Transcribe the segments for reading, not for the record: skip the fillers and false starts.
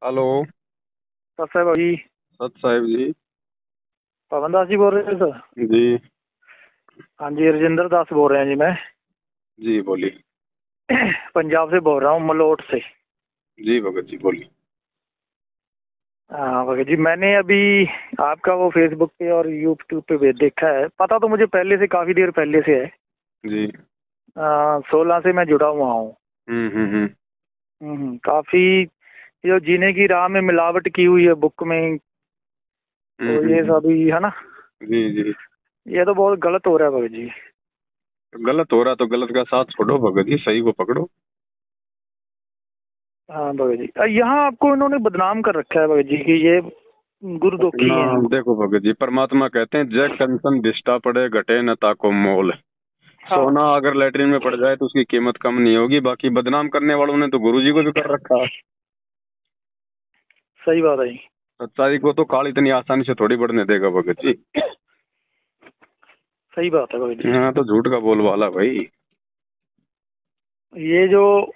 Hello. Sir साहब अभी सत साहिब जी। पवन दास जी बोल रहे हैं सर? जी। हाँ जी, रजिंदर दास बोल रहे हैं जी। मैं जी बोलिए। पंजाब से बोल रहा हूँ, मलोट से। जी भगत जी बोलिए। हाँ भगत जी, मैंने अभी आपका वो फेसबुक पे और यूट्यूब पे भी देखा है। पता तो मुझे पहले से, काफी देर पहले से है। जी। 16 से मैं जुड़ा हुआ हूँ। हम्म। काफी जो जीने की राह में मिलावट की हुई है बुक में, तो ये हम्म। सभी है ना। जी जी। ये तो बहुत गलत हो रहा है भगत जी। गलत हो रहा तो गलत का साथ छोड़ो भगत जी, सही को पकड़ो। हाँ भगत जी, यहाँ आपको इन्होंने बदनाम कर रखा है भगत जी कि ये गुरुदोखी ना, हैं। देखो भगत जी, परमात्मा कहते हैं जय कंचन विष्टा पड़े घटे न ताको मोल। हाँ, सोना अगर लेटरिन में पड़ जाए तो उसकी कीमत कम नहीं होगी। बाकी बदनाम करने वालों ने तो गुरु जी को भी कर रखा है। सही बात है जी। सच्चाई को तो काल इतनी आसानी से थोड़ी बढ़ने देगा भगत जी। सही बात है भगत जी। यहाँ तो झूठ का बोलबाला भाई। ये जो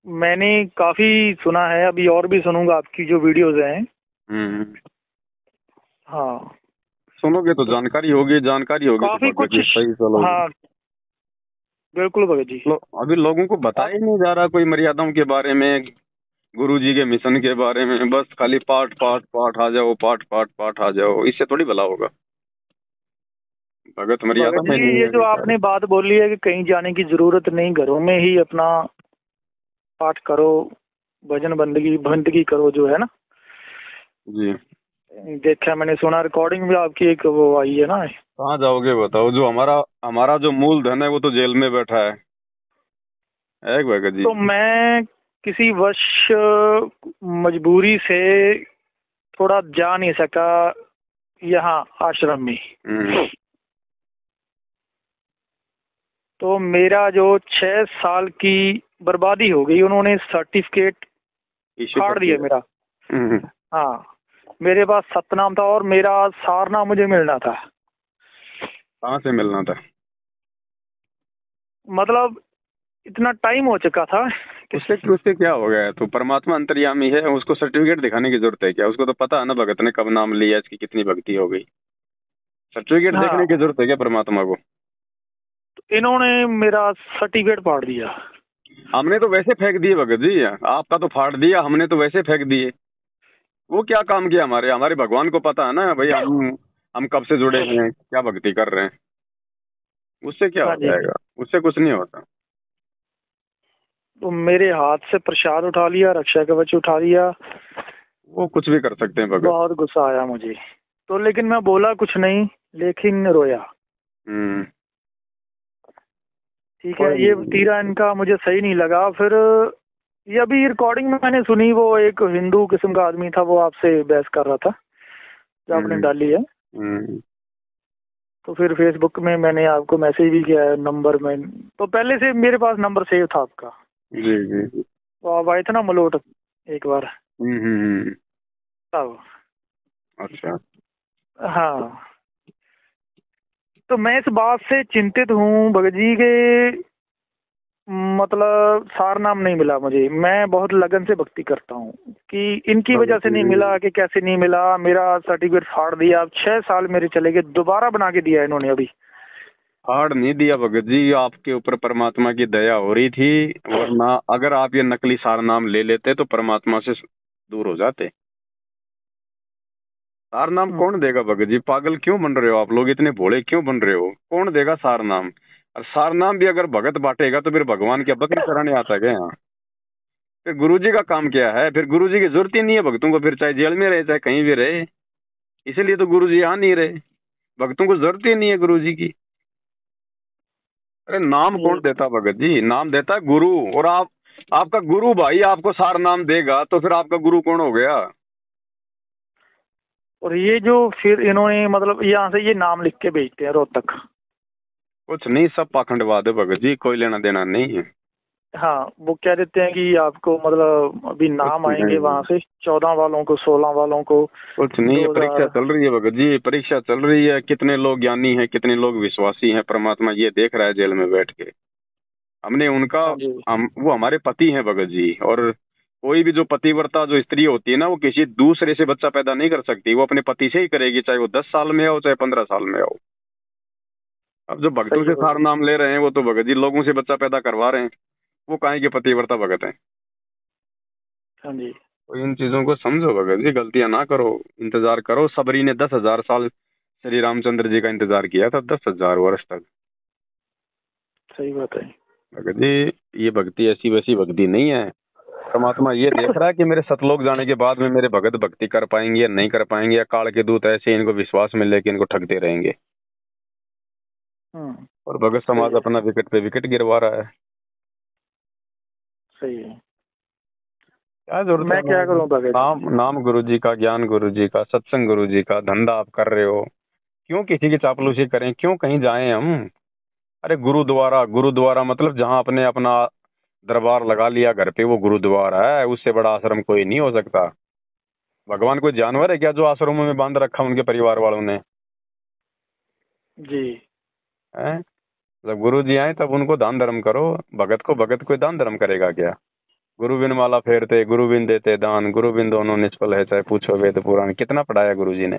मैंने काफी सुना है, अभी और भी सुनूंगा आपकी जो वीडियोस हैं। हम्म। हाँ, सुनोगे तो तो जानकारी होगी तो काफी भगत कुछ। जी सही चलोगे। हाँ, बिल्कुल भगत जी। अभी लोगों को बताया काफ- ही नहीं जा रहा कोई मर्यादाओं के बारे में, गुरु जी के मिशन के बारे में। बस खाली पाठ पाठ पाठ आ जाओ, पाठ पाठ पाठ आ जाओ, इससे थोड़ी भला होगा। भगत मर्यादा भगत में जी, नहीं ये है जो बेचारे। आपने बात बोली है कि कहीं जाने की जरूरत नहीं, घरों में ही अपना पाठ करो, भजन बंदगी बंदगी करो, जो है ना। जी। देखा, मैंने सुना, रिकॉर्डिंग भी आपकी एक वो आई है ना। कहाँ जाओगे बताओ? जो हमारा हमारा जो मूल धन है वो तो जेल में बैठा है भगत जी। तो मैं किसी वर्ष मजबूरी से थोड़ा जा नहीं सका यहाँ आश्रम में। हम्म। तो मेरा जो 6 साल की बर्बादी हो गई, उन्होंने सर्टिफिकेट इश्यू फाड़ कर दिया दिया। मेरा। हम्म। हाँ, मेरे पास सतनाम था और मेरा सारनाम मुझे मिलना था। कहाँ से मिलना था? मतलब इतना टाइम हो चुका था कि उससे क्या हो गया? तो परमात्मा अंतर्यामी है, उसको सर्टिफिकेट दिखाने की जरूरत है क्या? उसको तो पता है ना भगत ने कब नाम लिया, इसकी कितनी भक्ति हो गई। सर्टिफिकेट देखने की हाँ, जरूरत है क्या परमात्मा को? इन्होंने मेरा सर्टिफिकेट फाड़ दिया। हमने तो वैसे फेंक दिए भगत जी, आपका तो फाड़ दिया, हमने तो वैसे फेंक दिए। वो क्या काम किया? हमारे हमारे भगवान को पता है ना भाई, हम कब से जुड़े हैं, क्या भक्ति कर रहे हैं। उससे क्या हाँ हो जी। जाएगा? उससे कुछ नहीं होता। तो मेरे हाथ से प्रसाद उठा लिया, रक्षा कवच उठा लिया। वो कुछ भी कर सकते हैं भगत। बहुत गुस्सा आया मुझे। तो लेकिन मैं बोला कुछ नहीं, लेकिन रोया। हम्म। ठीक है, कोई ये नहीं। तीरा इनका मुझे सही नहीं लगा। फिर ये अभी रिकॉर्डिंग में मैंने सुनी, वो एक हिंदू किस्म का आदमी था, वो आपसे बहस कर रहा था, जो आपने हम्म। डाली है। हम्म। तो फिर फेसबुक में मैंने आपको मैसेज भी किया है, नंबर में तो पहले से मेरे पास नंबर सेव था आपका। जी जी जी। तो आप आए थे ना मलोट एक बार, हम्म। तब। अच्छा। हाँ, तो मैं इस बात से चिंतित हूँ भगत जी के, मतलब सार नाम नहीं मिला मुझे। मैं बहुत लगन से भक्ति करता हूँ कि इनकी वजह भगत से नहीं जी मिला कि कैसे नहीं मिला। मेरा सर्टिफिकेट फाड़ दिया। अब 6 साल मेरे चले गए, दोबारा बना के दिया इन्होंने अभी। हार्ड नहीं दिया भगत जी, आपके ऊपर परमात्मा की दया हो रही थी। वरना अगर आप ये नकली सार नाम ले लेते तो परमात्मा से दूर हो जाते। सार नाम हम्म, कौन देगा भगत जी? पागल क्यों बन रहे हो आप लोग? इतने भोले क्यों बन रहे हो? कौन देगा सार नाम? और सार नाम भी अगर भगत बांटेगा तो फिर भगवान क्या बकरी चराने आता है क्या यहाँ? फिर गुरु जी का काम क्या है? फिर गुरु जी की जरूरत ही नहीं है भक्तों को, फिर चाहे जेल में रहे चाहे कहीं भी रहे। इसीलिए तो गुरु जी यहाँ नहीं रहे। भक्तों को जरूरत ही नहीं है गुरु जी की। अरे नाम कौन ये देता भगत जी? नाम देता है गुरु। और आपका गुरु भाई आपको सार नाम देगा तो फिर आपका गुरु कौन हो गया? और ये जो फिर इन्होंने, मतलब यहाँ से ये नाम लिख के भेजते हैं रोहतक। कुछ नहीं, सब पाखंडवाद है भगत जी, कोई लेना देना नहीं है। हाँ, वो कह देते हैं कि आपको, मतलब अभी कुछ नाम आएंगे नहीं। वहां से 14 वालों को, 16 वालों को। कुछ नहीं, ये दो परीक्षा हजार चल रही है भगत जी, परीक्षा चल रही है। कितने लोग ज्ञानी हैं, कितने लोग विश्वासी हैं, परमात्मा ये देख रहा है जेल में बैठ के। हमने उनका हाँ जी। वो हमारे पति हैं भगत जी। और कोई भी जो पतिव्रता जो स्त्री होती है ना, वो किसी दूसरे से बच्चा पैदा नहीं कर सकती, वो अपने पति से ही करेगी, चाहे वो 10 साल में हो चाहे 15 साल में हो। अब जो भक्तों सही से है सार भाई। नाम ले रहे हैं वो तो भगत जी लोगों से बच्चा पैदा करवा रहे हैं, वो काहे के पतिव्रता भगत हैं। हाँ जी। तो इन चीजों को समझो भगत जी, गलतियां ना करो, इंतजार करो। सबरी ने 10,000 साल श्री रामचंद्र जी का इंतजार किया था, 10,000 वर्ष तक। सही बात है। भगत जी ये भक्ति ऐसी वैसी भक्ति नहीं है। परमात्मा ये देख रहा है कि मेरे सतलोक जाने के बाद में मेरे भगत भक्ति कर पाएंगे या नहीं कर पाएंगे, या काल के दूत ऐसे इनको विश्वास में लेके इनको ठगते रहेंगे। और भगत सही समाज है। अपना विकेट पे विकेट गिरवा रहा है। सही है। क्या जरूरत है मैं क्या करूं भगत जी। नाम नाम गुरु जी का, ज्ञान गुरु जी का, सत्संग गुरु जी का, धंधा आप कर रहे हो, क्यों किसी की चापलूसी करें, क्यों कहीं जाएं हम। अरे गुरुद्वारा, गुरुद्वारा मतलब जहां आपने अपना दरबार लगा लिया घर पे, वो गुरुद्वारा है, उससे बड़ा आश्रम कोई नहीं हो सकता। भगवान कोई जानवर है क्या जो आश्रमों में बांध रखा उनके परिवार वालों ने? जी। हैं? जब गुरु जी आए तब उनको दान धर्म करो। भगत कोई दान धर्म करेगा क्या? गुरु बिन माला फेरते, गुरु बिन देते दान, गुरु बिन दोनों निष्फल है, चाहे पूछो वेद पुराण। कितना पढ़ाया गुरु जी ने?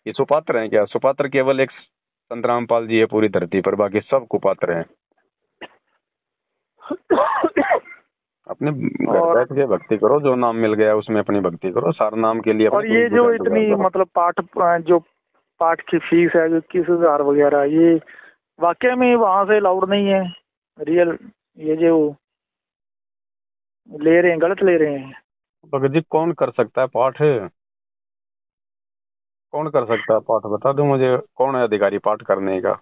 ये सुपात्र हैं क्या? सुपात्र केवल एक संत रामपाल जी है पूरी धरती पर, बाकी सब कुपात्र हैं। अपने घर और बैठ के भक्ति करो, जो नाम मिल गया उसमें अपनी भक्ति करो, सार नाम के लिए और अपने गुरु ये जी जो का इंतजार इतनी करो। मतलब जो पाठ की फीस है जो 21,000 वगैरह, ये वाकई में वहां से अलाउड नहीं है? रियल ये जो ले रहे हैं गलत ले रहे हैं? भगत जी कौन कर सकता है पाठ? कौन कर सकता है पाठ? बता दो मुझे, कौन है अधिकारी पाठ करने का?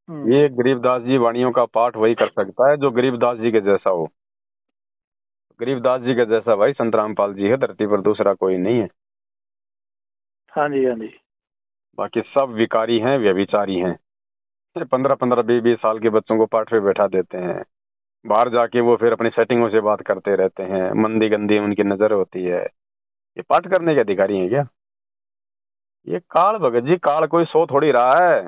ये गरीबदास जी वाणियों का पाठ वही कर सकता है जो गरीबदास जी के जैसा हो। गरीबदास जी के जैसा भाई संत रामपाल जी है धरती पर, दूसरा कोई नहीं है। हाँ जी। हाँ जी। बाकी सब विकारी हैं, व्यभिचारी हैं। 15-15, 20-20 साल के बच्चों को पाठ पे बैठा देते हैं। बाहर जाके वो फिर अपनी सेटिंगों से बात करते रहते हैं, मंदी गंदी उनकी नजर होती है। ये पाठ करने के अधिकारी हैं क्या? ये काल भगत जी, काल कोई सो थोड़ी रहा है।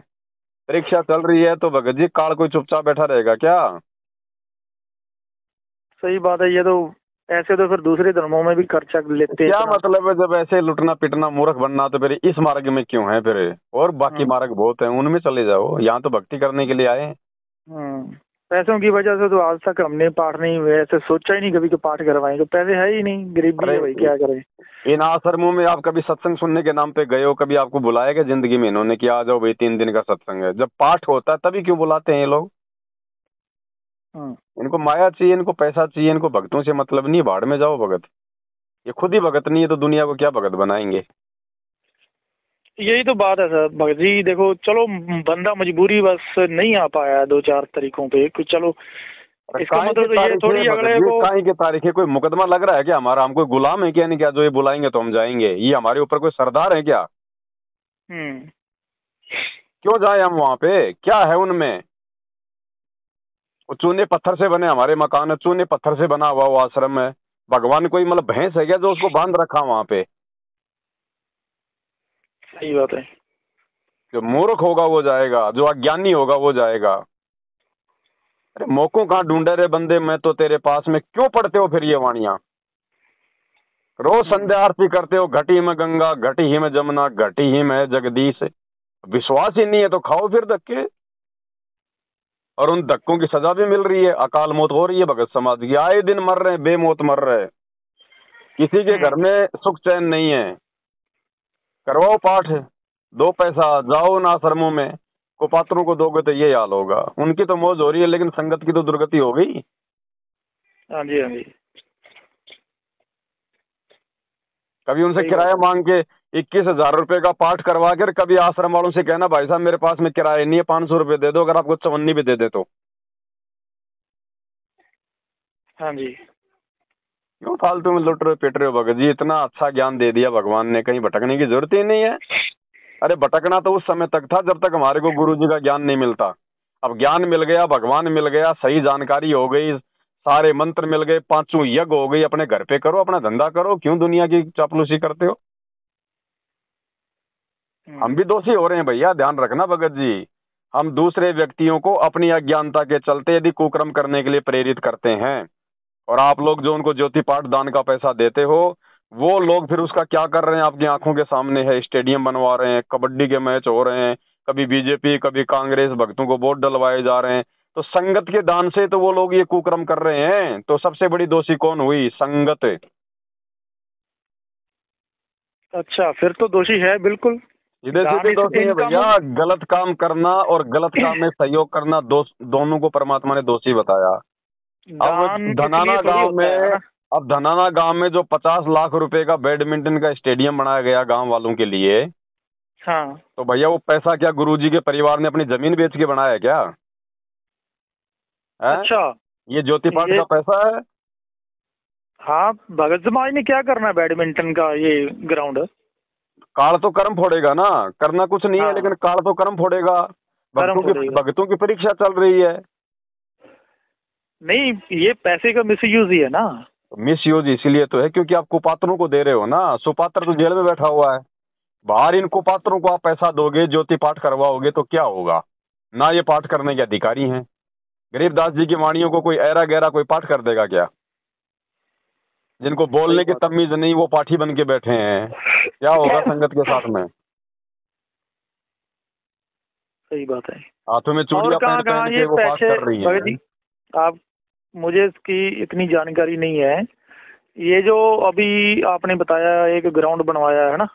परीक्षा चल रही है तो भगत जी काल कोई चुपचाप बैठा रहेगा क्या? सही बात है। ये तो ऐसे तो फिर दूसरे धर्मों में भी खर्चा लेते हैं क्या इतना। मतलब है जब ऐसे लुटना पिटना मूर्ख बनना, तो फिर इस मार्ग में क्यों है फिर? और बाकी मार्ग बहुत है, उनमें चले जाओ, यहाँ तो भक्ति करने के लिए आए हैं। पैसों की वजह से तो आज तक हमने पाठ नहीं हुए, ऐसे सोचा ही नहीं कभी कि पाठ करवाएंगे। पैसे है ही नहीं, गरीबी है भाई, क्या करें। इन आश्रमों में आप कभी सत्संग सुनने के नाम पे गए हो? कभी आपको बुलाया क्या जिंदगी में इन्होंने कि आ जाओ भाई 3 दिन का सत्संग है? जब पाठ होता है तभी क्यों बुलाते हैं ये लोग? इनको माया चाहिए, इनको पैसा चाहिए, इनको भक्तों से मतलब नहीं। भाड़ में जाओ भगत। ये खुद ही भगत नहीं है तो दुनिया को क्या भगत बनाएंगे? यही तो बात है सर भगत जी। देखो चलो, बंदा मजबूरी बस नहीं आ पाया 2-4 तरीकों पे कुछ। चलो इसका मतलब तो ये थोड़ी अगले को काहे की तारीख है? कोई मुकदमा लग रहा है क्या हमारा? हम कोई गुलाम है क्या? नहीं क्या जो ये बुलाएंगे तो हम जाएंगे? ये हमारे ऊपर कोई सरदार है क्या? क्यों जाए हम वहां पे? क्या है उनमें? वो चूने पत्थर से बने हमारे मकान है, चूने पत्थर से बना हुआ वो आश्रम है। भगवान कोई मतलब भैंस है क्या जो उसको बांध रखा वहां पे? सही बात है। जो मूर्ख होगा वो जाएगा, जो अज्ञानी होगा वो जाएगा। अरे मौकों कहाँ ढूंढे रे बंदे, मैं तो तेरे पास में। क्यों पढ़ते हो फिर ये वाणियां? रोज संध्या आरती करते हो, घटी में गंगा, घटी ही में जमुना, घटी ही में जगदीश। विश्वास ही नहीं है तो खाओ फिर धक्के। और उन धक्कों की सजा भी मिल रही है, अकाल मौत हो रही है भगत समाज की। आए दिन मर रहे हैं, बेमौत मर रहे हैं। किसी के घर में सुख चैन नहीं है। करवाओ पाठ, 2 पैसा, जाओ उन आश्रमों में। कुपात्रों को दोगे तो ये हाल होगा। उनकी तो मौज हो रही है, लेकिन संगत की तो दुर्गति हो गई। हाँ जी। हाँ जी। कभी उनसे किराया मांग के 21,000 रुपए का पाठ करवा कर कभी आश्रम वालों से कहना भाई साहब मेरे पास में किराया नहीं है, 500 रुपए दे दो, अगर आपको चवन्नी भी दे दे तो। हाँ जी। क्यों फालतू में लुट रहे पिट रहे हो भगत जी? इतना अच्छा ज्ञान दे दिया भगवान ने, कहीं भटकने की जरूरत ही नहीं है। अरे भटकना तो उस समय तक था जब तक हमारे को गुरु जी का ज्ञान नहीं मिलता। अब ज्ञान मिल गया, भगवान मिल गया, सही जानकारी हो गई, सारे मंत्र मिल गए, 5 यज्ञ हो गई, अपने घर पे करो, अपना धंधा करो। क्यों दुनिया की चापलूसी करते हो? हम भी दोषी हो रहे हैं भैया, ध्यान रखना भगत जी। हम दूसरे व्यक्तियों को अपनी अज्ञानता के चलते यदि कुकर्म करने के लिए प्रेरित करते हैं और आप लोग जो उनको ज्योति पाठ दान का पैसा देते हो, वो लोग फिर उसका क्या कर रहे हैं आपकी आंखों के सामने है। स्टेडियम बनवा रहे हैं, कबड्डी के मैच हो रहे हैं, कभी बीजेपी कभी कांग्रेस भक्तों को वोट डलवाए जा रहे हैं। तो संगत के दान से तो वो लोग ये कुकर्म कर रहे हैं। तो सबसे बड़ी दोषी कौन हुई? संगत। अच्छा, फिर तो दोषी है बिल्कुल। सीधे दान सीधे दोषी है इनका भैया। गलत काम करना और गलत काम में सहयोग करना, दोनों को परमात्मा ने दोषी बताया। अब दान धनाना इसलिए थोड़ी गांव होता है में ना। अब धनाना गांव में जो 50 लाख रुपए का बैडमिंटन का स्टेडियम बनाया गया गांव वालों के लिए, हाँ। तो भैया वो पैसा क्या गुरुजी के परिवार ने अपनी जमीन बेच के बनाया है क्या? है? अच्छा। ये ज्योति पाठ ये का पैसा है। हाँ, भगत समाज ने क्या करना है बैडमिंटन का ये ग्राउंड? काल तो कर्म फोड़ेगा ना। करना कुछ नहीं है, हाँ, लेकिन काल तो कर्म फोड़ेगा। कर्म भक्तों की फोड़ेगा। भक्तों की परीक्षा चल रही है। नहीं, ये पैसे का मिसयूज ही है ना। मिस यूज इसीलिए तो है क्योंकि आप कुपात्रों को दे रहे हो ना। सुपात्र तो जेल में बैठा हुआ है। बाहर इन कुपात्रों को आप पैसा दोगे, ज्योति पाठ करवाओगे तो क्या होगा? ना ये पाठ करने के अधिकारी हैं। गरीबदास जी की वाणियों को कोई ऐरा गहरा कोई पाठ कर देगा क्या? जिनको सही बोलने की बात है। तमीज नहीं, वो पाठी बन के बैठे हैं। क्या होगा संगत के साथ में? सही बात है। हाथों में और चूड़ियां कहाँ पहन कहाँ पहन ये के वो पाठ पैसे, कर रही भगत हैं। जी आप, मुझे इसकी इतनी जानकारी नहीं है। ये जो अभी आपने बताया एक ग्राउंड बनवाया है ना।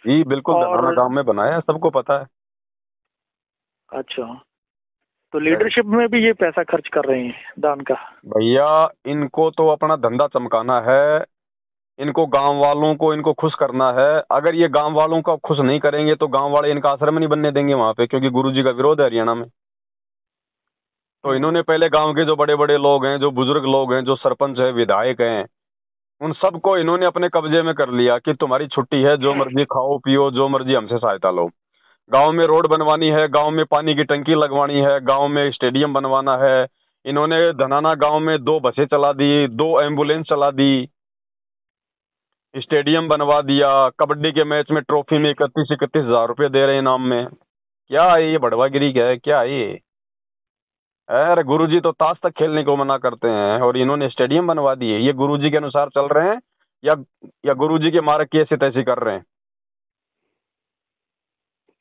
जी बिल्कुल, धनाना और गांव में बनाया है, सबको पता है। अच्छा, तो लीडरशिप में भी ये पैसा खर्च कर रहे हैं दान का? भैया इनको तो अपना धंधा चमकाना है। इनको गांव वालों को इनको खुश करना है। अगर ये गांव वालों को खुश नहीं करेंगे तो गांव वाले इनका आश्रम नहीं बनने देंगे वहां पे, क्योंकि गुरुजी का विरोध है हरियाणा में। तो इन्होंने पहले गांव के जो बड़े बड़े लोग हैं, जो बुजुर्ग लोग हैं, जो सरपंच है, विधायक हैं, उन सबको इन्होंने अपने कब्जे में कर लिया कि तुम्हारी छुट्टी है, जो मर्जी खाओ पियो, जो मर्जी हमसे सहायता लो। गांव में रोड बनवानी है, गांव में पानी की टंकी लगवानी है, गांव में स्टेडियम बनवाना है। इन्होंने धनाना गांव में 2 बसें चला दी, 2 एम्बुलेंस चला दी, स्टेडियम बनवा दिया। कबड्डी के मैच में ट्रॉफी में 31-31 हजार रुपये दे रहे हैं इनाम में। क्या है ये? बड़वागिरी क्या है? क्या है ये? अरे गुरुजी तो ताश तक खेलने को मना करते हैं और इन्होंने स्टेडियम बनवा दिए। ये गुरुजी के अनुसार चल रहे हैं या गुरुजी के मार्ग की ऐसी तैसी कर रहे हैं?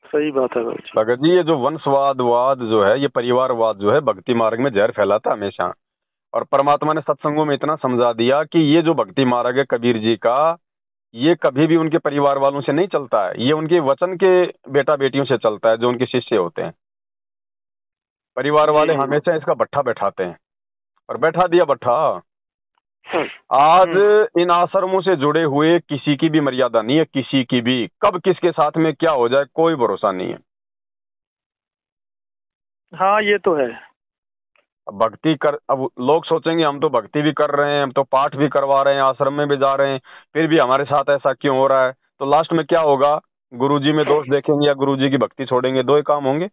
सही बात है भाई। भगत जी, ये जो वंशवाद जो है, ये परिवारवाद जो है, भक्ति मार्ग में जहर फैलाता हमेशा। और परमात्मा ने सत्संगों में इतना समझा दिया कि ये जो भक्ति मार्ग है कबीर जी का, ये कभी भी उनके परिवार वालों से नहीं चलता है। ये उनके वचन के बेटा बेटियों से चलता है, जो उनके शिष्य होते हैं। परिवार वाले जी। हमेशा इसका भट्ठा बैठाते हैं, और बैठा दिया भट्ठा। आज इन आश्रमों से जुड़े हुए किसी की भी मर्यादा नहीं है, किसी की भी। कब किसके साथ में क्या हो जाए कोई भरोसा नहीं है। हाँ, ये तो है। अब भक्ति कर, अब लोग सोचेंगे हम तो भक्ति भी कर रहे हैं, हम तो पाठ भी करवा रहे हैं, आश्रम में भी जा रहे हैं, फिर भी हमारे साथ ऐसा क्यों हो रहा है? तो लास्ट में क्या होगा? गुरुजी में दोष देखेंगे या गुरुजी की भक्ति छोड़ेंगे, 2 ही काम होंगे।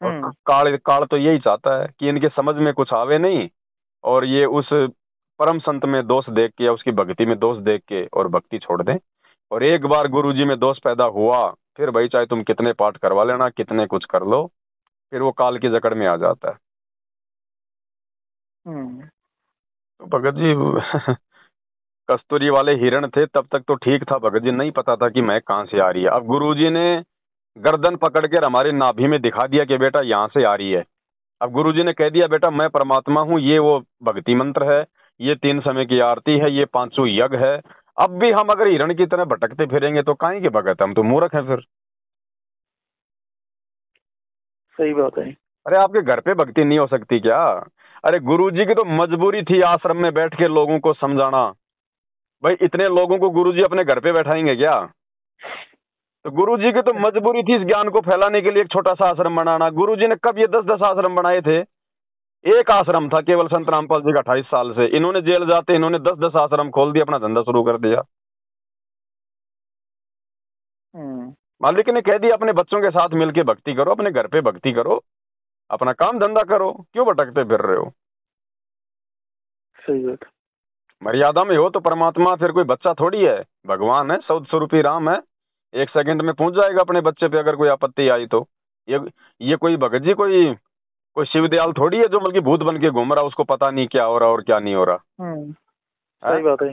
और काल काल तो यही चाहता है कि इनके समझ में कुछ आवे नहीं, और ये उस परम संत में दोष देख के या उसकी भक्ति में दोष देख के और भक्ति छोड़ दें। और एक बार गुरुजी में दोष पैदा हुआ, फिर भाई चाहे तुम कितने पाठ करवा लेना, कितने कुछ कर लो, फिर वो काल की जकड़ में आ जाता है। तो भगत जी कस्तूरी वाले हिरण थे तब तक तो ठीक था भगत जी, नहीं पता था कि मैं कहाँ से आ रही है। अब गुरुजी ने गर्दन पकड़ कर हमारे नाभि में दिखा दिया कि बेटा यहाँ से आ रही है। अब गुरुजी ने कह दिया बेटा मैं परमात्मा हूँ, ये वो भक्ति मंत्र है, ये 3 समय की आरती है, ये 500 यज्ञ है। अब भी हम अगर हिरण की तरह भटकते फिरेंगे तो काहे के भगत? हम तो मूर्ख हैं फिर। सही बात है। अरे आपके घर पे भक्ति नहीं हो सकती क्या? अरे गुरुजी की तो मजबूरी थी आश्रम में बैठ के लोगों को समझाना। भाई इतने लोगों को गुरुजी अपने घर पे बैठाएंगे क्या? तो गुरुजी की तो मजबूरी थी इस ज्ञान को फैलाने के लिए एक छोटा सा आश्रम बनाना। गुरुजी ने कब ये 10-10 आश्रम बनाए थे? एक आश्रम था केवल संत रामपाल जी का 28 साल से। इन्होंने जेल जाते इन्होंने 10-10 आश्रम खोल दिया, अपना धंधा शुरू कर दिया। मालिक ने कह दिया अपने बच्चों के साथ मिलके भक्ति करो, अपने घर पे भक्ति करो, अपना काम धंधा करो, क्यों भटकते फिर रहे हो? सही बात। मर्यादा में हो तो परमात्मा फिर कोई बच्चा थोड़ी है, भगवान है, 100 स्वरूपी राम है। 1 सेकंड में पहुंच जाएगा अपने बच्चे पे अगर कोई आपत्ति आई तो। ये कोई भगत जी कोई कोई शिवदयाल थोड़ी है जो मतलब भूत बन के घूम रहा, उसको पता नहीं क्या हो रहा और क्या नहीं हो रहा सही बात है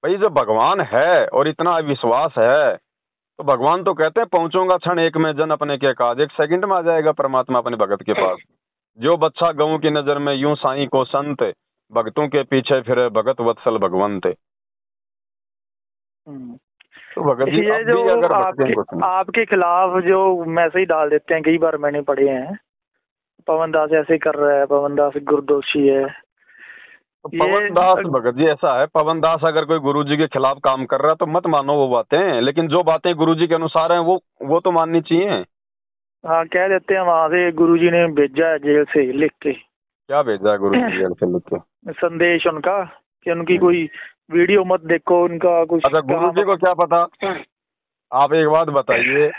भाई। जो भगवान है और इतना विश्वास है, तो भगवान तो कहते हैं पहुंचूंगा क्षण एक में जन अपने के काज, एक सेकंड में आ जाएगा परमात्मा अपने भगत के पास। जो बच्चा गऊ की नजर में यूं साईं को संत, भक्तों के पीछे फिरे भगत वत्सल भगवंत। तो भगत जी ये अब जो भी अगर भटके कुछ नहीं। आपके खिलाफ जो मैसेज डाल देते हैं, कई बार मैंने पढ़े हैं, पवन दास ऐसे कर रहा है, पवन दास गुरदोषी है। तो पवन दास भगत जी ऐसा है, पवन दास अगर कोई गुरुजी के खिलाफ काम कर रहा है तो मत मानो वो बातें, लेकिन जो बातें गुरुजी के अनुसार हैं वो तो माननी चाहिए। हाँ, कह देते हैं वहां से गुरुजी ने भेजा है जेल से लिख के। क्या भेजा है गुरुजी जेल से लिख के? संदेश उनका कि उनकी कोई वीडियो मत देखो, उनका कुछ। अच्छा, गुरुजी को क्या पता? आप एक बात बताइए,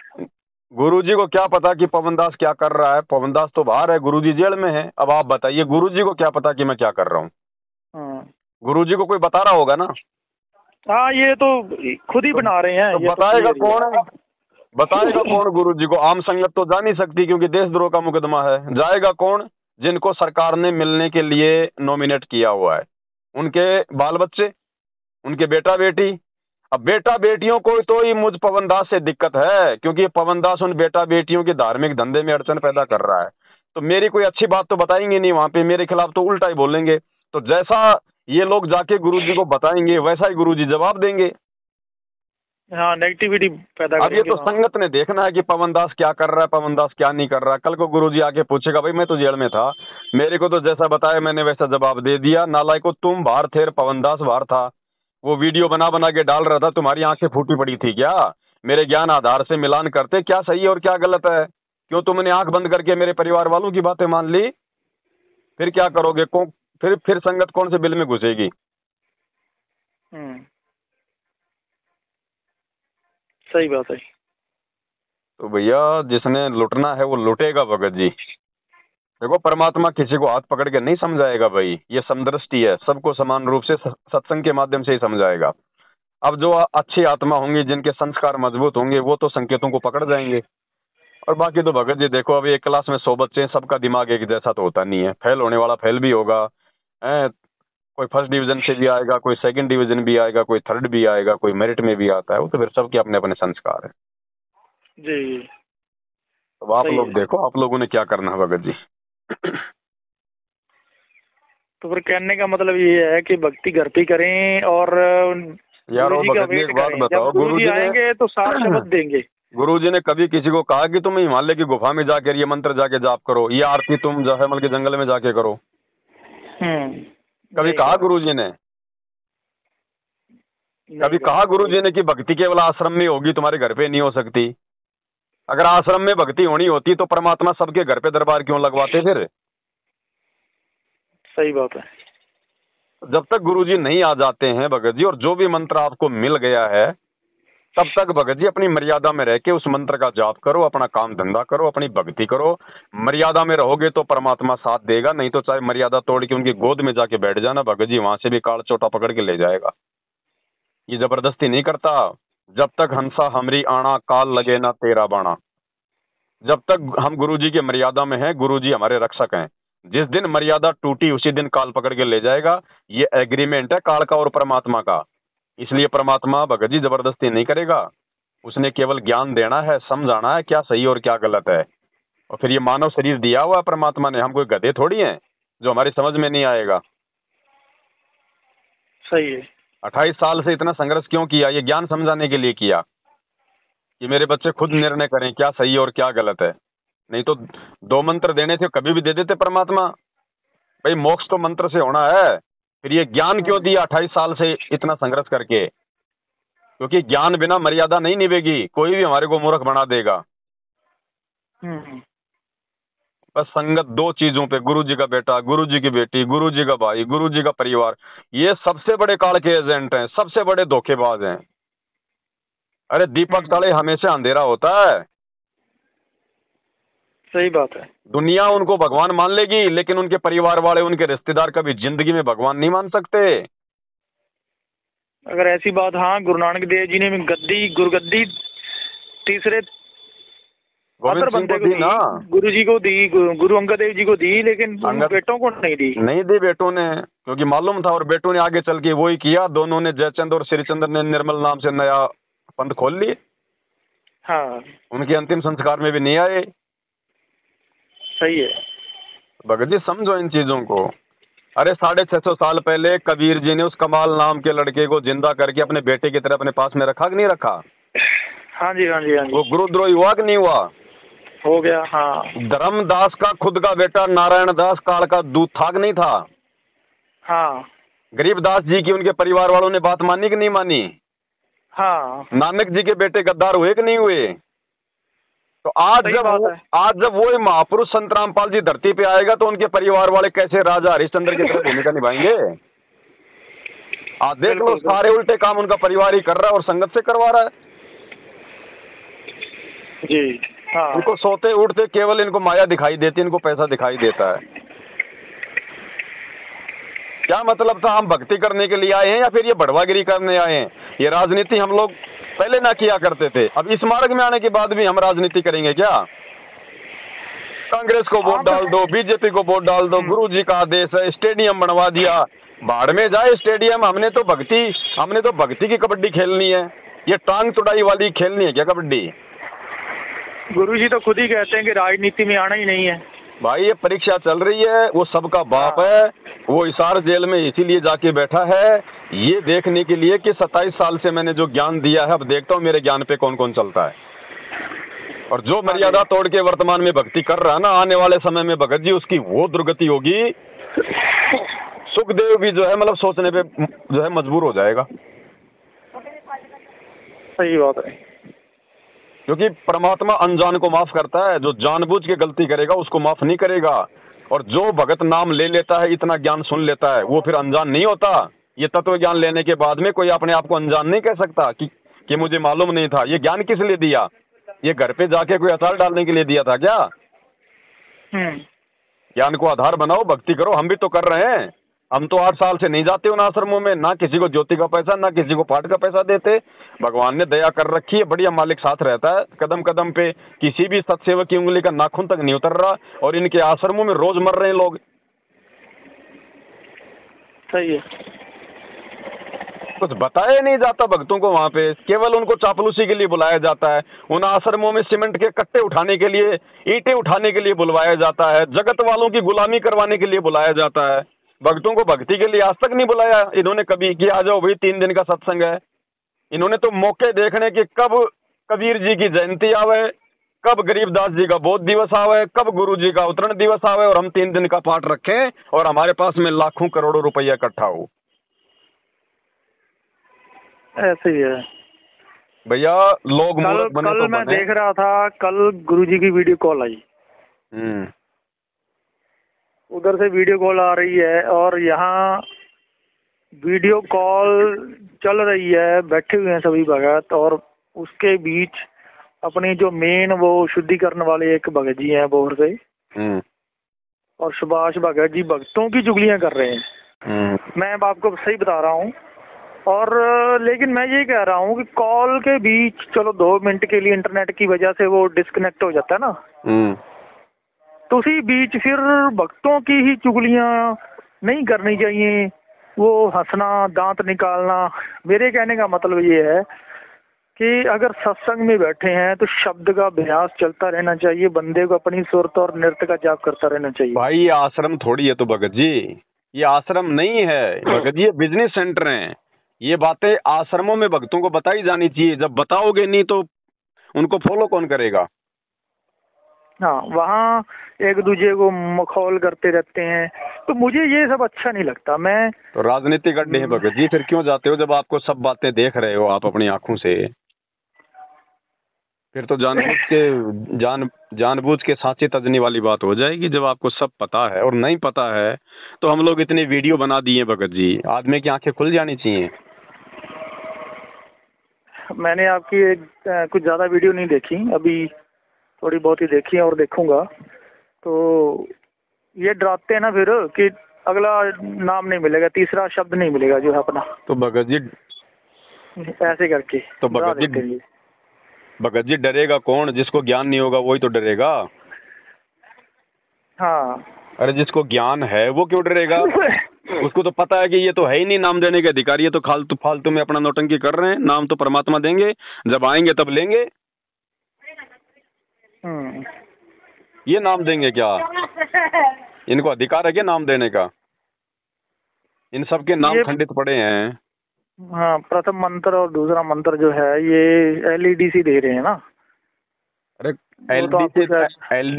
गुरुजी को क्या पता कि पवन दास क्या कर रहा है? पवन दास तो बाहर है, गुरुजी जेल में है। अब आप बताइए गुरुजी को क्या पता कि मैं क्या कर रहा हूँ? गुरुजी को कोई बता रहा होगा ना। हाँ, ये तो खुद ही बना रहे हैं। तो ये बताएगा तो कौन है? बताएगा कौन गुरुजी को? आम संगत तो जा नहीं सकती क्योंकि देशद्रोह का मुकदमा है। जाएगा कौन? जिनको सरकार ने मिलने के लिए नॉमिनेट किया हुआ है, उनके बाल बच्चे, उनके बेटा बेटी। अब बेटा बेटियों को तो ही मुझ पवन दास से दिक्कत है, क्योंकि पवन दास उन बेटा बेटियों के धार्मिक धंधे में अड़चन पैदा कर रहा है। तो मेरी कोई अच्छी बात तो बताएंगे नहीं वहां पे, मेरे खिलाफ तो उल्टा ही बोलेंगे। तो जैसा ये लोग जाके गुरुजी को बताएंगे वैसा ही गुरुजी जवाब देंगे। हाँ, नेगेटिविटी पैदा अब ये करेंगे। तो संगत ने देखना है कि पवन दास क्या कर रहा है, पवन दास क्या नहीं कर रहा है। कल को गुरुजी आके पूछेगा, भाई मैं तो जेल में था, मेरे को तो जैसा बताया मैंने वैसा जवाब दे दिया। नालायको, तुम बाहर थे, पवन दास बाहर था, वो वीडियो बना बना के डाल रहा था, तुम्हारी आंखें फूटी पड़ी थी क्या? मेरे ज्ञान आधार से मिलान करते क्या सही है और क्या गलत है? क्यों तुमने आंख बंद करके मेरे परिवार वालों की बातें मान ली? फिर क्या करोगे? फिर संगत कौन से बिल में घुसेगी? सही बात है। तो भैया जिसने लुटना है वो लुटेगा भगत जी। देखो, परमात्मा किसी को हाथ पकड़ के नहीं समझाएगा भाई, ये समदृष्टि है, सबको समान रूप से सत्संग के माध्यम से ही समझाएगा। अब जो अच्छी आत्मा होंगी, जिनके संस्कार मजबूत होंगे, वो तो संकेतों को पकड़ जाएंगे। और बाकी तो भगत जी देखो, अभी एक क्लास में 100 बच्चे हैं, सबका दिमाग एक जैसा तो होता नहीं है। फेल होने वाला फेल भी होगा, कोई फर्स्ट डिवीजन से भी आएगा, कोई सेकंड डिवीजन भी आएगा, कोई थर्ड भी आएगा, कोई मेरिट में भी आता है। वो तो फिर सबके अपने अपने संस्कार है जी। तो आप लोग देखो, आप लोगों ने क्या करना है भगत जी। तो फिर कहने का मतलब ये है कि भक्ति घर पे करें और यार वो भगत जी एक बात बताओ, गुरु जी आएंगे तो साफ शब्द देंगे। गुरु जी ने कभी किसी को कहा कि तुम हिमालय की गुफा में जाकर ये मंत्र जाके जाप करो, ये आरती तुम जो है के जंगल में जाके करो? कभी कहा गुरु जी ने? कभी कहा गुरु जी ने कि भक्ति केवल आश्रम में होगी, तुम्हारे घर पे नहीं हो सकती? अगर आश्रम में भक्ति होनी होती तो परमात्मा सबके घर पे दरबार क्यों लगवाते फिर? सही बात है। जब तक गुरुजी नहीं आ जाते हैं भगत जी, और जो भी मंत्र आपको मिल गया है, तब तक भगत जी अपनी मर्यादा में रह के उस मंत्र का जाप करो, अपना काम धंधा करो, अपनी भक्ति करो। मर्यादा में रहोगे तो परमात्मा साथ देगा, नहीं तो चाहे मर्यादा तोड़ के उनकी गोद में जाके बैठ जाना भगत जी, वहां से भी काल चोटा पकड़ के ले जाएगा। ये जबरदस्ती नहीं करता। जब तक हंसा हमरी आना, काल लगे ना तेरा बाणा। जब तक हम गुरुजी की मर्यादा में हैं, गुरुजी हमारे रक्षक हैं। जिस दिन मर्यादा टूटी उसी दिन काल पकड़ के ले जाएगा। ये एग्रीमेंट है काल का और परमात्मा का। इसलिए परमात्मा भगत जी जबरदस्ती नहीं करेगा, उसने केवल ज्ञान देना है, समझाना है क्या सही और क्या गलत है। और फिर ये मानव शरीर दिया हुआ है परमात्मा ने, हम कोई गधे थोड़ी हैं जो हमारी समझ में नहीं आएगा। सही है। 28 साल से इतना संघर्ष क्यों किया? ये ज्ञान समझाने के लिए किया कि मेरे बच्चे खुद निर्णय करें क्या सही है और क्या गलत है। नहीं तो 2 मंत्र देने थे, कभी भी दे देते परमात्मा। भाई मोक्ष तो मंत्र से होना है, फिर ये ज्ञान क्यों दिया 28 साल से इतना संघर्ष करके? क्योंकि ज्ञान बिना मर्यादा नहीं निभेगी, कोई भी हमारे को मूर्ख बना देगा। बस संगत 2 चीजों पे, गुरु जी का बेटा, गुरु जी की बेटी, गुरु जी का भाई, गुरु जी का परिवार, ये सबसे बड़े काल के एजेंट हैं, सबसे बड़े धोखेबाज हैं। अरे दीपक तले हमेशा अंधेरा होता है। सही बात है। दुनिया उनको भगवान मान लेगी, लेकिन उनके परिवार वाले, उनके रिश्तेदार कभी जिंदगी में भगवान नहीं मान सकते। अगर ऐसी बात, हाँ, गुरु नानक देव जी ने गुरगद्दी तीसरे गोविंद अदर सिंह बंदे को को दी ना, गुरु जी को दी, गुरु अंगद देव जी को दी, लेकिन उन बेटों को नहीं दी। नहीं दी बेटों ने, क्योंकि मालूम था, और बेटों ने आगे चल के वही किया। दोनों ने, जयचंद और श्रीचंद्र ने, निर्मल नाम से नया पंथ खोल लिए। हाँ उनके अंतिम संस्कार में भी नहीं आए। सही है भगत जी समझो इन चीजों को। अरे 650 साल पहले कबीर जी ने उस कमाल नाम के लड़के को जिंदा करके अपने बेटे की तरह अपने पास में रखा कि नहीं रखा? हाँ जी हाँ जी हाँ जी। वो गुरुद्रोही हुआ कि नहीं हुआ? हो गया हाँ। धर्मदास का खुद का बेटा नारायण दास काल का दूत था कि नहीं था? हाँ गरीबदास जी की उनके परिवार वालों ने बात मानी कि नहीं मानी? हाँ नानक जी के बेटे गद्दार हुए कि नहीं हुए? तो आज जब वो महापुरुष संत रामपाल जी धरती पे आएगा तो उनके परिवार वाले कैसे राजा हरिश्चंद्र की तरह भूमिका निभाएंगे? आज देख लो, सारे उल्टे काम उनका परिवार ही कर रहा है और संगत से करवा रहा है जी। हाँ। इनको सोते उठते केवल इनको माया दिखाई देती, इनको पैसा दिखाई देता है। क्या मतलब था? हम भक्ति करने के लिए आए हैं या फिर ये बढ़वागिरी करने आए हैं? ये राजनीति हम लोग पहले ना किया करते थे, अब इस मार्ग में आने के बाद भी हम राजनीति करेंगे क्या? कांग्रेस को वोट डाल दो, बीजेपी को वोट डाल दो, गुरु जी का आदेश है, स्टेडियम बनवा दिया, बाढ़ में जाए स्टेडियम। हमने तो भक्ति की कबड्डी खेलनी है, ये टांग तुड़ाई वाली खेलनी है क्या कबड्डी? गुरु जी तो खुद ही कहते हैं कि राजनीति में आना ही नहीं है। भाई ये परीक्षा चल रही है, वो सबका बाप है, वो हिसार जेल में इसीलिए जाके बैठा है, ये देखने के लिए कि 27 साल से मैंने जो ज्ञान दिया है, अब देखता हूँ मेरे ज्ञान पे कौन कौन चलता है। और जो मर्यादा तोड़ के वर्तमान में भक्ति कर रहा है ना, आने वाले समय में भगत जी उसकी वो दुर्गति होगी। सुखदेव भी जो है मतलब सोचने पे जो है मजबूर हो जाएगा। सही बात है, क्योंकि परमात्मा अनजान को माफ करता है, जो जानबूझ के गलती करेगा उसको माफ नहीं करेगा। और जो भगत नाम ले लेता है, इतना ज्ञान सुन लेता है, वो फिर अनजान नहीं होता। ये तत्व ज्ञान लेने के बाद में कोई अपने आप को अनजान नहीं कह सकता कि मुझे मालूम नहीं था। ये ज्ञान किस लिए दिया? ये घर पे जाके कोई अचार डालने के लिए दिया था क्या? ज्ञान को आधार बनाओ, भक्ति करो। हम भी तो कर रहे हैं। हम तो 8 साल से नहीं जाते उन आश्रमों में, ना किसी को ज्योति का पैसा, ना किसी को पाठ का पैसा देते। भगवान ने दया कर रखी है, बढ़िया मालिक साथ रहता है। कदम कदम पे किसी भी सत्सेवक की उंगली का नाखून तक नहीं उतर रहा, और इनके आश्रमों में रोज मर रहे हैं लोग। सही है। कुछ बताया नहीं जाता भक्तों को वहां पे, केवल उनको चापलूसी के लिए बुलाया जाता है। उन आश्रमों में सीमेंट के कट्टे उठाने के लिए, ईंटें उठाने के लिए बुलवाया जाता है, जगत वालों की गुलामी करवाने के लिए बुलाया जाता है। भक्तों को भक्ति के लिए आज तक नहीं बुलाया इन्होंने कभी कि आ जाओ भाई 3 दिन का सत्संग है। इन्होंने तो मौके देखने कि कब कबीर जी की जयंती आवे, कब गरीबदास जी का बोध दिवस आवे, कब गुरु जी का अवतरण दिवस आवे, और हम 3 दिन का पाठ रखें और हमारे पास में लाखों करोड़ों रुपया इकट्ठा हो। ऐसे ही है भैया। लोग कल मैं देख रहा था, कल गुरुजी की वीडियो कॉल आई, उधर से वीडियो कॉल आ रही है और यहाँ वीडियो कॉल चल रही है, बैठे हुए हैं सभी भगत, और उसके बीच अपनी जो मेन वो शुद्धिकरण वाले एक भगत जी हैं बोर से, और सुभाष भगत जी भक्तों की चुगलियां कर रहे हैं। मैं अब आपको सही बता रहा हूँ। और लेकिन मैं ये कह रहा हूँ कि कॉल के बीच चलो 2 मिनट के लिए इंटरनेट की वजह से वो डिस्कनेक्ट हो जाता है ना, तो उसी बीच फिर भक्तों की ही चुगलियां नहीं करनी चाहिए, वो हंसना, दांत निकालना। मेरे कहने का मतलब ये है कि अगर सत्संग में बैठे हैं तो शब्द का अभ्यास चलता रहना चाहिए, बंदे को अपनी सुरत और नृत्य का जाप करता रहना चाहिए। भाई ये आश्रम थोड़ी है तो भगत जी, ये आश्रम नहीं है भगत जी, ये बिजनेस सेंटर हैं। ये बातें आश्रमों में भक्तों को बताई जानी चाहिए। जब बताओगे नहीं तो उनको फॉलो कौन करेगा? हाँ, वहाँ एक दूसरे को मखौल करते रहते हैं, तो मुझे ये सब अच्छा नहीं लगता। मैं तो राजनीतिक अड्डे हैं भगत जी, फिर क्यों जाते हो जब आपको सब बातें देख रहे हो आप अपनी आंखों से? फिर तो जानबूझ के सांचे तजनी वाली बात हो जाएगी। जब आपको सब पता है और नहीं पता है तो हम लोग इतने वीडियो बना दिए भगत जी, आदमी की आंखें खुल जानी चाहिए। मैंने आपकी कुछ ज्यादा वीडियो नहीं देखी, अभी थोड़ी बहुत ही देखी है और देखूंगा। तो ये डराते हैं ना फिर कि अगला नाम नहीं मिलेगा, तीसरा शब्द नहीं मिलेगा जो है अपना, तो भगत जी ऐसे करके तो भगत जी भगत जी डरेगा कौन? जिसको ज्ञान नहीं होगा वही तो डरेगा। हाँ। अरे जिसको ज्ञान है वो क्यों डरेगा? उसको तो पता है कि ये तो है ही नहीं नाम देने के अधिकारी, ये तो फालतू फालतू में अपना नौटंकी कर रहे हैं। नाम तो परमात्मा देंगे, जब आएंगे तब लेंगे। ये नाम देंगे क्या? इनको अधिकार है क्या नाम देने का? इन सब के नाम खंडित पड़े हैं। हाँ, प्रथम मंत्र और दूसरा मंत्र जो है ये एलईडी से दे रहे हैं ना। अरे एलडी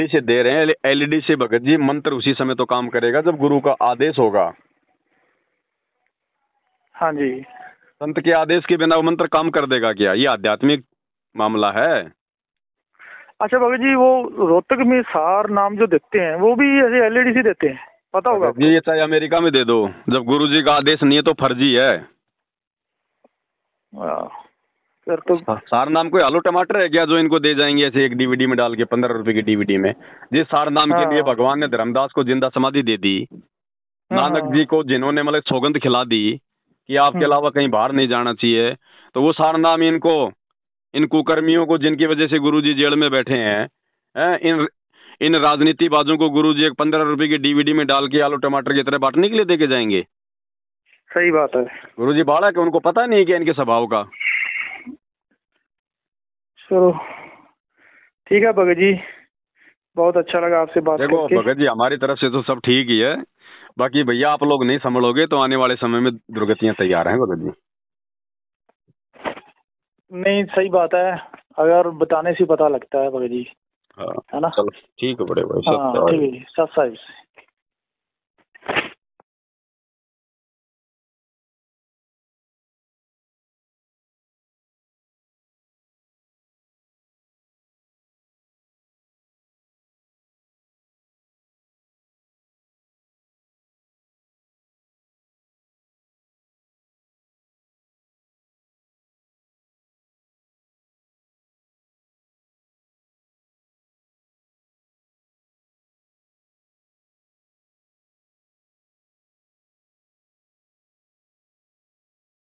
से दे रहे हैं। एलईडी से भगत जी मंत्र उसी समय तो काम करेगा जब गुरु का आदेश होगा। हाँ जी। संत के आदेश के बिना वो मंत्र काम कर देगा क्या? ये आध्यात्मिक मामला है। अच्छा भगत जी, वो रोहतक में सार नाम जो देते हैं वो भी ऐसे एलईडी से देते हैं, पता होगा आपको? ये चाहे अमेरिका में दे दो, जब गुरु जी का आदेश नहीं है तो फर्जी है। फिर तो सार नाम कोई आलू टमाटर है क्या जो इनको दे जाएंगे ऐसे एक डीवीडी में डाल के 15 रुपए की डीवीडी में? जिस सार नाम के लिए भगवान ने धर्मदास को जिंदा समाधि दे दी, नानक जी को जिन्होंने मतलब सौगंध खिला दी कि आपके अलावा कहीं बाहर नहीं जाना चाहिए, तो वो सार नाम इन कुकर्मियों को जिनकी वजह से गुरुजी जेल में बैठे हैं, इन राजनीतिबाजों को गुरुजी एक 15 रुपए की डीवीडी में डाल के आलू टमाटर की तरह बांटने के लिए देके जाएंगे? सही बात है। गुरुजी बालक है, उनको पता नहीं क्या इनके स्वभाव का। चलो ठीक है भगत जी, बहुत अच्छा लगा आपसे बात करके। देखो भगत जी, हमारी तरफ से तो सब ठीक ही है, बाकी भैया आप लोग नहीं संभलोगे तो आने वाले समय में दुर्गतियां तैयार हैं भगत जी। नहीं सही बात है, अगर बताने से पता लगता है भगत जी। हाँ है ना? चलो ठीक है बड़े भाई। हाँ ठीक है जी, सत साहिब।